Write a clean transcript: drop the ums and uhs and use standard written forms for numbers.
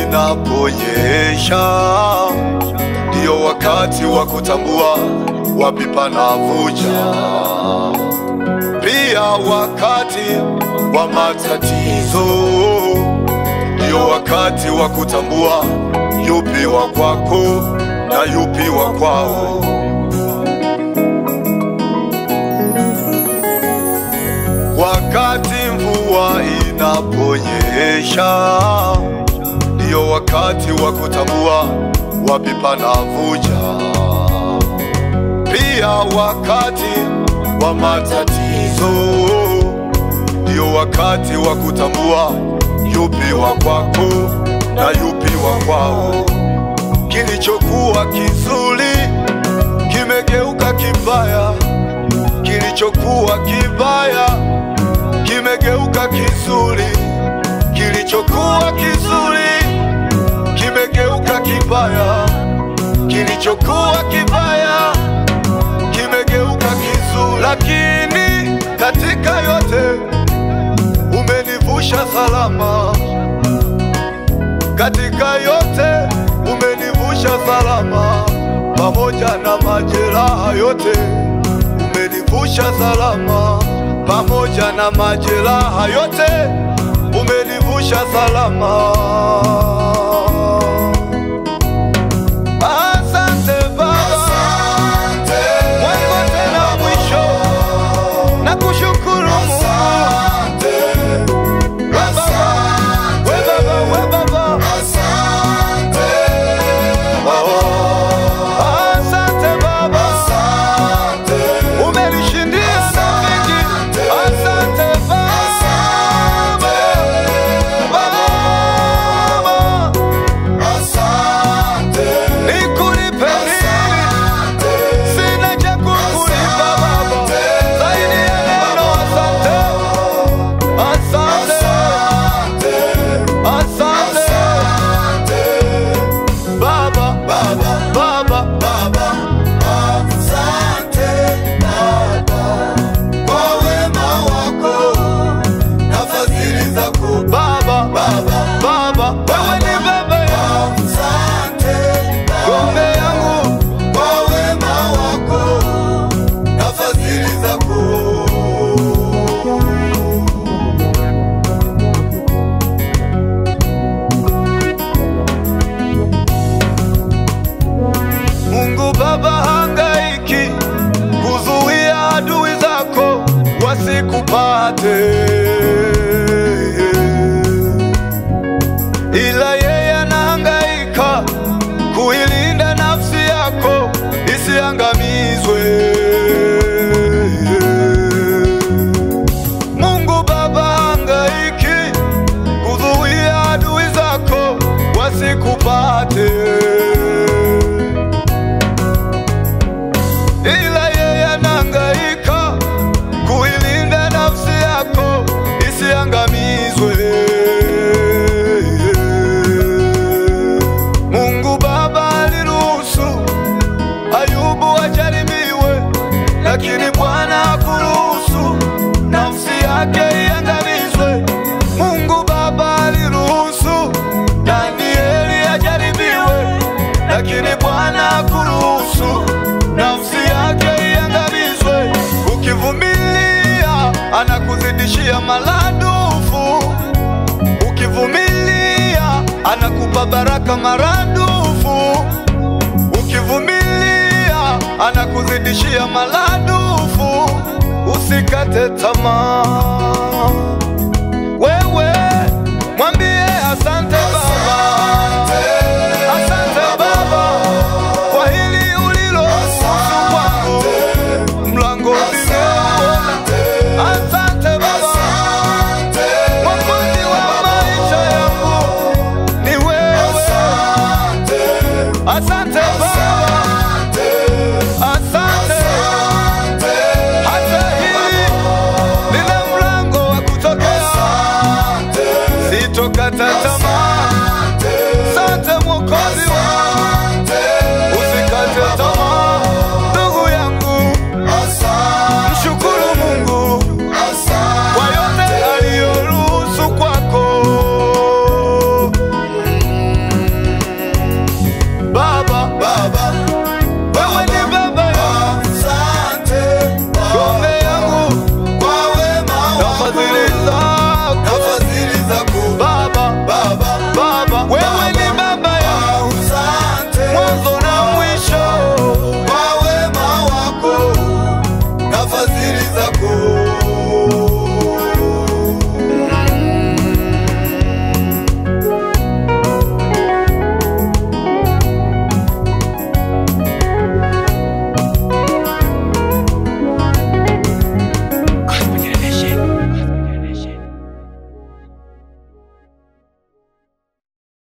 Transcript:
inaponyesha, ndio wakati wa kutambua wapi panavuja. Pia wakati wa matatizo, ndio wakati wa kutambua yupi wa kwako na yupi wa kwao. Wakati mvua inaponyesha, ndio wakati wa kutambua wapi panavuja. Pia wakati wa matatizo, ndio wakati wa kutambua yupi wa kwako na yupi wa kwao. Kilichokuwa kizuri kimegeuka kibaya, kilichokuwa kibaya kimegeuka kizuri, kilichokuwa kizuri kimegeuka kibaya, kilichokuwa kibaya kimegeuka kizuri. Lakini katika yote umenivusha salama, katika yote umenivusha salama, pamoja na majeraha yote umenivusha salama, pamoja na majeraha yote umenivusha salama. Asante Baba, asante mwanzo tena mwisho, na kushukuru asante Baba, we Baba, asante asante Baba, asante umenishindia vingi, asante Baba, asante nikulipe nini, sina cha kukulipa Baba zaidi ya neno asante, asante, asante Baba, Baba, asante Baba kwa wema wako na fadhili zako Baba, wewe ni Baba, asante ngome yangu kwa wema wako na fadhili zako. Mungu Baba hangaiki kuzuia adui zako wasikupate, ila yeye anahangaika kuilinda nafsi yako isiangamizwe. Mungu Baba hangaiki kuzuia adui zako wasikupate, ila yeye anahangaika kuilinda nafsi yako isiangamizwe. Mungu Baba aliruhusu Ayubu ajaribiwe, lakini Bwana hakuruhusu nafsi yake iangamizwe. Mungu Baba aliruhusu Danieli ajaribiwe, lakini Bwana hakuruhusu nafsi yake iangamizwe. Ukivumilia anakuzidishia maradufu, ukivumilia anakupa baraka maradufu, ukivumilia anakuzidishia maradufu. Usikate tamaa.